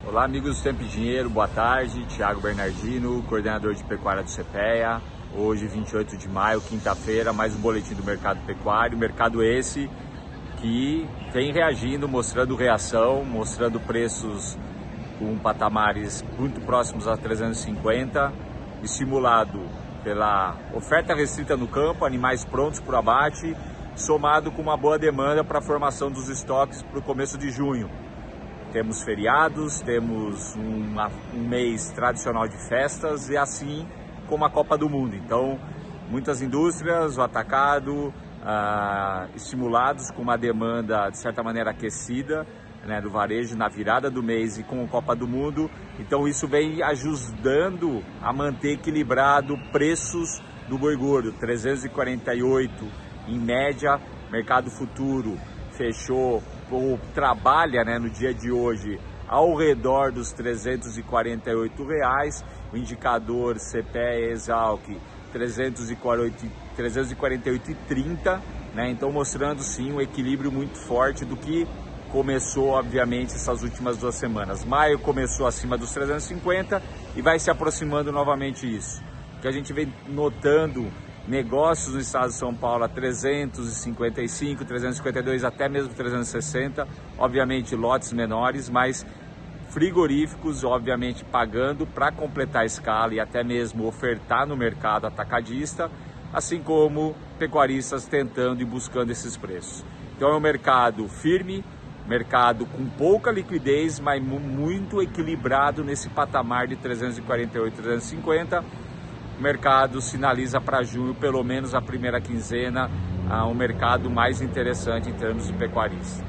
Olá, amigos do Tempo e Dinheiro, boa tarde. Tiago Bernardino, coordenador de pecuária do CPEA. Hoje, 28 de maio, quinta-feira, mais um boletim do mercado pecuário. Mercado esse que vem reagindo, mostrando reação, mostrando preços com patamares muito próximos a 350, estimulado pela oferta restrita no campo, animais prontos para o abate, somado com uma boa demanda para a formação dos estoques para o começo de junho. Temos feriados, temos um mês tradicional de festas e assim como a Copa do Mundo. Então, muitas indústrias, o atacado, estimulados com uma demanda, de certa maneira, aquecida, né, do varejo na virada do mês e com a Copa do Mundo. Então, isso vem ajudando a manter equilibrado preços do boi gordo. 348 em média, mercado futuro fechou, ou trabalha, né, no dia de hoje ao redor dos R$ 348. O indicador CPEA Exalc 348,30, né? Então mostrando sim um equilíbrio muito forte do que começou, obviamente, essas últimas 2 semanas. Maio começou acima dos 350 e vai se aproximando novamente isso. O que a gente vem notando, negócios no estado de São Paulo a 355, 352, até mesmo 360, obviamente lotes menores, mas frigoríficos, obviamente, pagando para completar a escala e até mesmo ofertar no mercado atacadista, assim como pecuaristas tentando e buscando esses preços. Então é um mercado firme, mercado com pouca liquidez, mas muito equilibrado nesse patamar de 348, 350. O mercado sinaliza para junho, pelo menos a primeira quinzena, um mercado mais interessante em termos de pecuarista.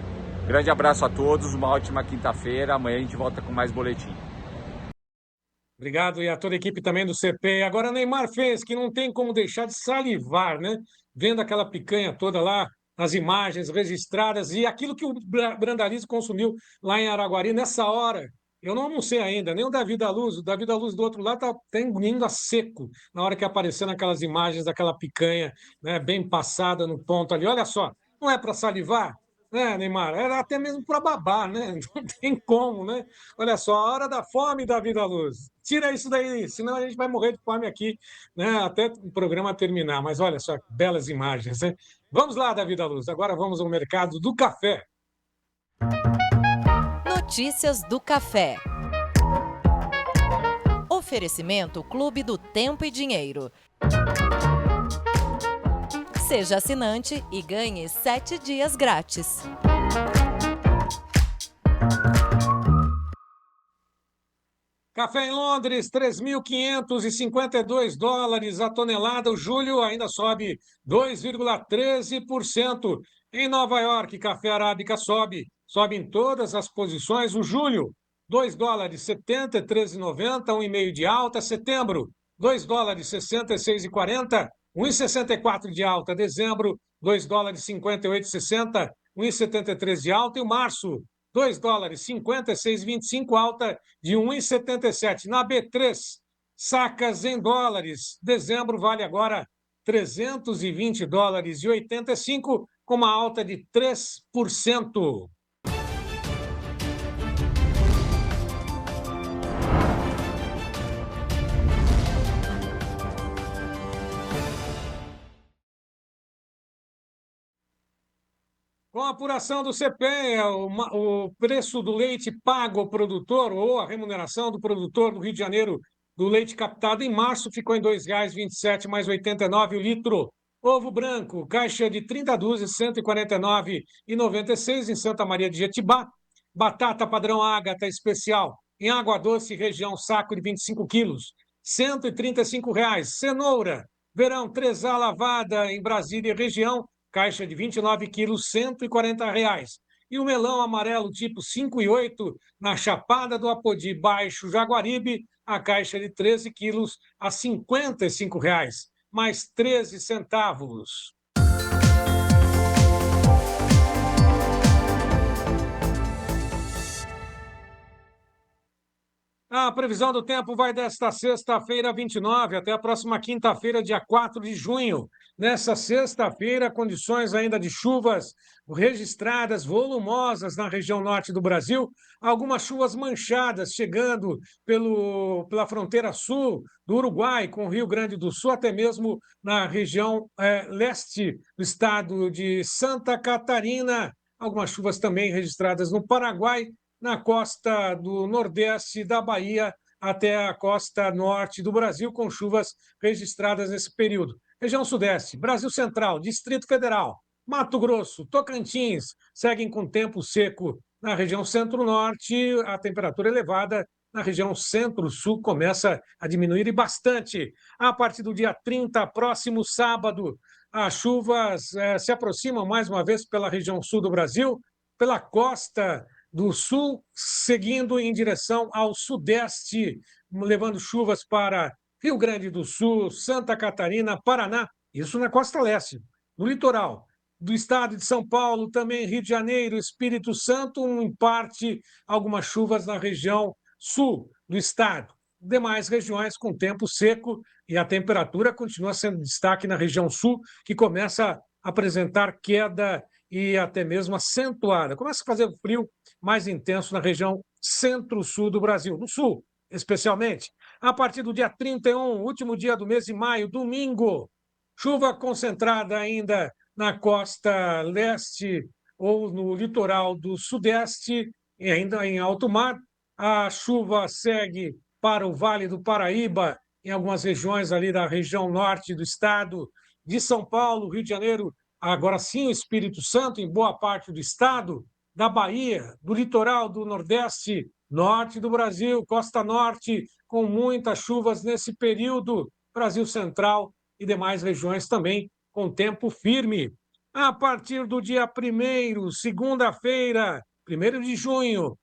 Grande abraço a todos, uma ótima quinta-feira. Amanhã a gente volta com mais boletim. Obrigado, e a toda a equipe também do CP. Agora, Neymar fez, que não tem como deixar de salivar, né? Vendo aquela picanha toda lá, as imagens registradas e aquilo que o Brandalize consumiu lá em Araguari nessa hora. Eu não almocei ainda, nem o Davi da Luz. O Davi da Luz do outro lado está engolindo a seco na hora que apareceu naquelas imagens daquela picanha, né, bem passada no ponto ali. Olha só, não é para salivar? Né, Neymar? Era até mesmo para babar, né? Não tem como, né? Olha só, a hora da fome, Davi da Luz. Tira isso daí, senão a gente vai morrer de fome aqui, né? Até o programa terminar. Mas olha só, belas imagens, né? Vamos lá, Davi da Luz. Agora vamos ao mercado do café. Notícias do café. Oferecimento Clube do Tempo e Dinheiro. Seja assinante e ganhe 7 dias grátis. Café em Londres, 3.552 dólares a tonelada. O julho ainda sobe 2,13%. Em Nova York, café arábica sobe em todas as posições. O julho, 2 dólares 73,90, 1,5 de alta. Setembro, 2 dólares 66,40, 1,64 de alta. Dezembro, 2 dólares 58,60, 1,73 de alta. E o março, 2 dólares 56,25, alta de 1,77. Na B3, sacas em dólares. Dezembro vale agora 320 dólares e 85. com uma alta de 3%. Com a apuração do CPEA, o preço do leite pago ao produtor, ou a remuneração do produtor do Rio de Janeiro do leite captado em março, ficou em R$ 2,27 mais 89 o litro. Ovo branco, caixa de 30 dúzias, R$ 149,96 em Santa Maria de Jetibá. Batata padrão Ágata especial, em Água Doce, região, saco de 25 quilos, R$ 135,00. Cenoura, verão 3A lavada, em Brasília, região, caixa de 29 quilos, R$ 140,00. E o melão amarelo tipo 5 e 8, na Chapada do Apodi, Baixo Jaguaribe, a caixa de 13 quilos, a R$ 55,00, mais 13 centavos. A previsão do tempo vai desta sexta-feira, 29, até a próxima quinta-feira, dia 4 de junho. Nessa sexta-feira, condições ainda de chuvas registradas volumosas na região norte do Brasil, algumas chuvas manchadas chegando pela fronteira sul do Uruguai com o Rio Grande do Sul, até mesmo na região leste do estado de Santa Catarina. Algumas chuvas também registradas no Paraguai, na costa do nordeste da Bahia até a costa norte do Brasil, com chuvas registradas nesse período. Região sudeste, Brasil Central, Distrito Federal, Mato Grosso, Tocantins, seguem com tempo seco. Na região centro-norte, a temperatura elevada. Na região centro-sul começa a diminuir e bastante. A partir do dia 30, próximo sábado, as chuvas se aproximam mais uma vez pela região sul do Brasil, pela costa do sul, seguindo em direção ao sudeste, levando chuvas para Rio Grande do Sul, Santa Catarina, Paraná, isso na costa leste. No litoral do estado de São Paulo, também Rio de Janeiro, Espírito Santo, em parte, algumas chuvas na região sul do estado. Demais regiões com tempo seco e a temperatura continua sendo destaque na região sul, que começa a apresentar queda e até mesmo acentuada. Começa a fazer frio mais intenso na região centro-sul do Brasil, no sul, especialmente. A partir do dia 31, último dia do mês de maio, domingo, chuva concentrada ainda na costa leste ou no litoral do sudeste, e ainda em alto mar. A chuva segue para o Vale do Paraíba, em algumas regiões ali da região norte do estado, de São Paulo, Rio de Janeiro, agora sim o Espírito Santo, em boa parte do estado, da Bahia, do litoral do Nordeste, norte do Brasil, costa norte, com muitas chuvas nesse período, Brasil Central e demais regiões também com tempo firme. A partir do dia 1º, segunda-feira, 1º de junho,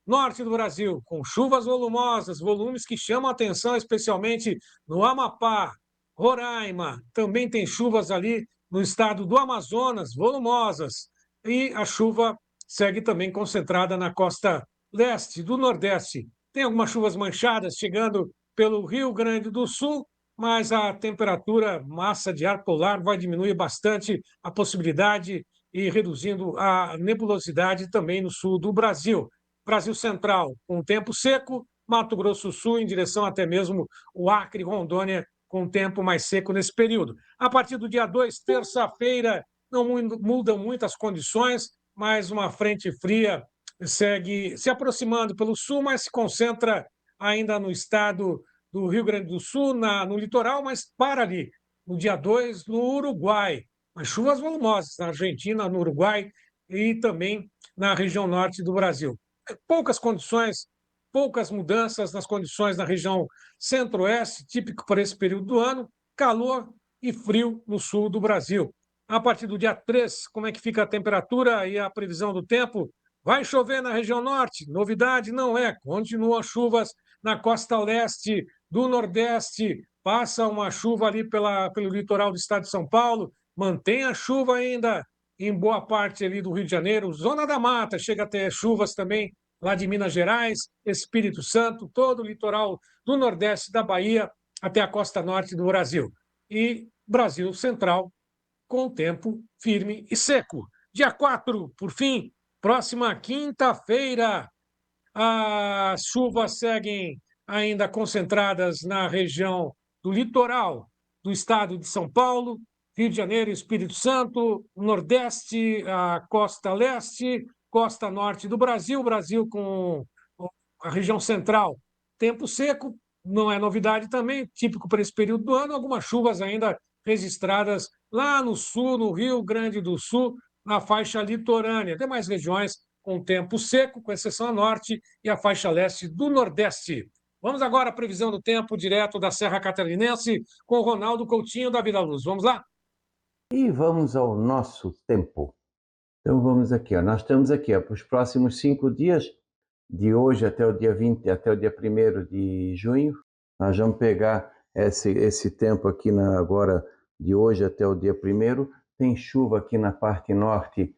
norte do Brasil, com chuvas volumosas, volumes que chamam a atenção, especialmente no Amapá, Roraima, também tem chuvas ali no estado do Amazonas, volumosas, e a chuva segue também concentrada na costa leste do Nordeste. Tem algumas chuvas manchadas chegando pelo Rio Grande do Sul, mas a temperatura, massa de ar polar, vai diminuir bastante a possibilidade e reduzindo a nebulosidade também no sul do Brasil. Brasil Central, com tempo seco, Mato Grosso do Sul, em direção até mesmo o Acre e Rondônia, com tempo mais seco nesse período. A partir do dia 2, terça-feira, não mudam muitas condições, mas uma frente fria segue se aproximando pelo sul, mas se concentra ainda no estado do Rio Grande do Sul, no litoral, mas para ali, no dia 2, no Uruguai. As chuvas volumosas na Argentina, no Uruguai e também na região norte do Brasil. Poucas condições, poucas mudanças nas condições na região centro-oeste, típico para esse período do ano, calor e frio no sul do Brasil. A partir do dia 3, como é que fica a temperatura e a previsão do tempo? Vai chover na região norte? Novidade não é, continuam chuvas na costa leste do Nordeste, passa uma chuva ali pelo litoral do estado de São Paulo, mantém a chuva ainda em boa parte ali do Rio de Janeiro, Zona da Mata, chega a ter chuvas também lá de Minas Gerais, Espírito Santo, todo o litoral do Nordeste da Bahia até a costa norte do Brasil. E Brasil Central, com tempo firme e seco. Dia 4, por fim, próxima quinta-feira, as chuvas seguem ainda concentradas na região do litoral do estado de São Paulo, Rio de Janeiro e Espírito Santo, Nordeste, a costa leste, costa norte do Brasil, Brasil com a região central, tempo seco, não é novidade também, típico para esse período do ano, algumas chuvas ainda registradas lá no sul, no Rio Grande do Sul, na faixa litorânea. Demais regiões com tempo seco, com exceção a norte e a faixa leste do Nordeste. Vamos agora à previsão do tempo direto da Serra Catarinense com o Ronaldo Coutinho da Vida Luz. Vamos lá? E vamos ao nosso tempo. Então vamos aqui, ó. Nós estamos aqui para os próximos 5 dias, de hoje até o dia 20, até o dia 1º de junho. Nós vamos pegar esse tempo aqui agora, de hoje até o dia 1º. Tem chuva aqui na parte norte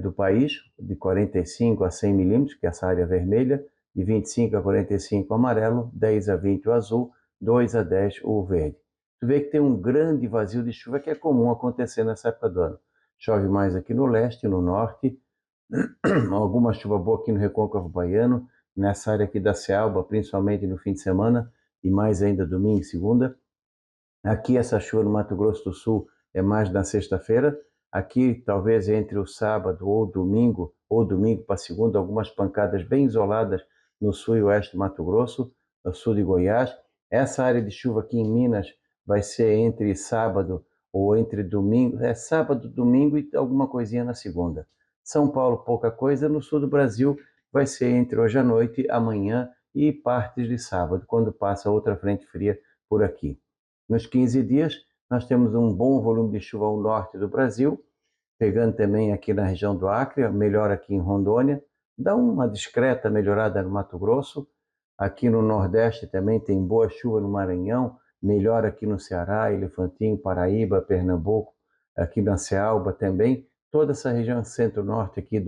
do país, de 45 a 100 milímetros, que é essa área vermelha, de 25 a 45 o amarelo, 10 a 20 o azul, 2 a 10 o verde. Tu vê que tem um grande vazio de chuva que é comum acontecer nessa época do ano. Chove mais aqui no leste, no norte, alguma chuva boa aqui no Recôncavo Baiano, nessa área aqui da Cealba, principalmente no fim de semana, e mais ainda domingo e segunda. Aqui essa chuva no Mato Grosso do Sul é mais na sexta-feira. Aqui talvez entre o sábado ou domingo para segunda, algumas pancadas bem isoladas no sul e oeste do Mato Grosso, no sul de Goiás. Essa área de chuva aqui em Minas vai ser entre sábado ou entre domingo, sábado, domingo e alguma coisinha na segunda. São Paulo, pouca coisa. No sul do Brasil vai ser entre hoje à noite, amanhã e partes de sábado, quando passa outra frente fria por aqui. Nos 15 dias, nós temos um bom volume de chuva ao norte do Brasil, pegando também aqui na região do Acre, melhor aqui em Rondônia, dá uma discreta melhorada no Mato Grosso. Aqui no Nordeste também tem boa chuva no Maranhão, melhor aqui no Ceará, Elefantinho, Paraíba, Pernambuco, aqui na Cealba também. Toda essa região centro-norte aqui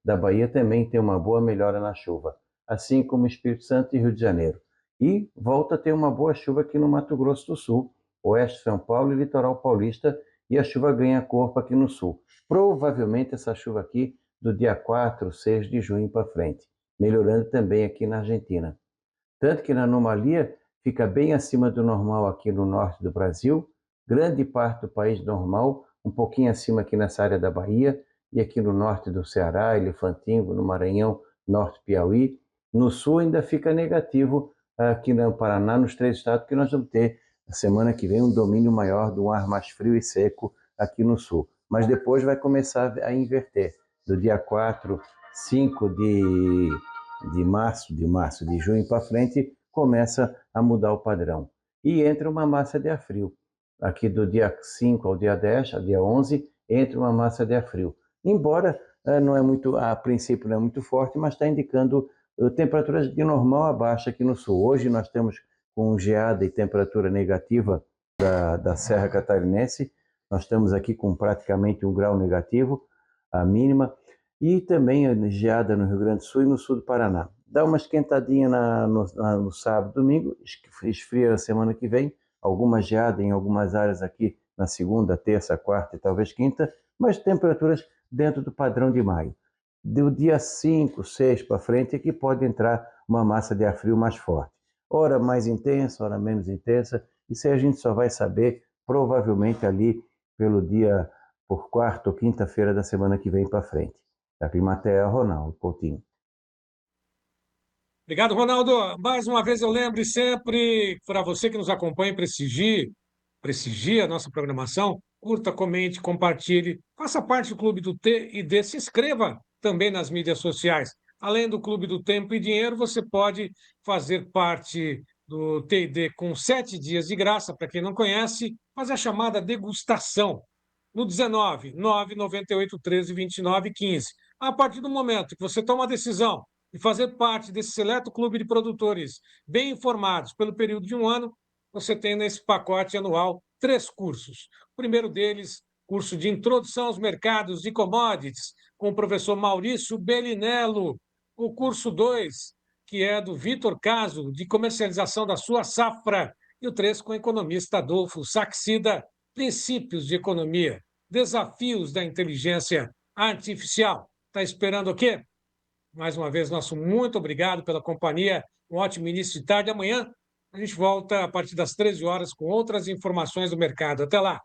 da Bahia também tem uma boa melhora na chuva, assim como Espírito Santo e Rio de Janeiro. E volta a ter uma boa chuva aqui no Mato Grosso do Sul, oeste de São Paulo e litoral paulista, e a chuva ganha corpo aqui no sul. Provavelmente essa chuva aqui do dia 4, 6 de junho para frente, melhorando também aqui na Argentina. Tanto que na anomalia fica bem acima do normal aqui no norte do Brasil, grande parte do país normal, um pouquinho acima aqui nessa área da Bahia, e aqui no norte do Ceará, Elefantinho, no Maranhão, norte Piauí. No sul ainda fica negativo aqui no Paraná, nos 3 estados, que nós vamos ter na semana que vem um domínio maior de um ar mais frio e seco aqui no sul. Mas depois vai começar a inverter. Do dia 4, 5 de junho para frente, começa a mudar o padrão. E entra uma massa de ar frio. Aqui do dia 5 ao dia 10, ao dia 11, entra uma massa de ar frio. Embora não é muito, a princípio não é muito forte, mas está indicando temperaturas de normal a baixa aqui no sul. Hoje nós temos com geada e temperatura negativa da Serra Catarinense. Nós estamos aqui com praticamente 1 grau negativo, a mínima, e também geada no Rio Grande do Sul e no sul do Paraná. Dá uma esquentadinha no sábado, domingo, esfria na semana que vem, alguma geada em algumas áreas aqui na segunda, terça, quarta e talvez quinta, mas temperaturas dentro do padrão de maio. Do dia 5, 6 para frente é que pode entrar uma massa de ar frio mais forte. Hora mais intensa, hora menos intensa, isso aí a gente só vai saber provavelmente ali por quarta ou quinta-feira da semana que vem para frente. Da Climatea, Ronaldo Coutinho. Obrigado, Ronaldo. Mais uma vez eu lembro sempre, para você que nos acompanha e prestigia a nossa programação, curta, comente, compartilhe, faça parte do Clube do T e D, se inscreva também nas mídias sociais. Além do Clube do Tempo e Dinheiro, você pode fazer parte do T&D com 7 dias de graça, para quem não conhece, fazer a chamada degustação no 19 998 13 29 15. A partir do momento que você toma a decisão de fazer parte desse seleto clube de produtores bem informados pelo período de 1 ano, você tem nesse pacote anual 3 cursos. O primeiro deles, curso de Introdução aos Mercados de Commodities, com o professor Maurício Bellinello. O curso 2, que é do Vitor Caso, de Comercialização da Sua Safra. E o 3, com o economista Adolfo Saxida, Princípios de Economia. desafios da inteligência artificial. Está esperando o quê? Mais uma vez, nosso muito obrigado pela companhia. Um ótimo início de tarde. Amanhã a gente volta a partir das 13 horas com outras informações do mercado. Até lá!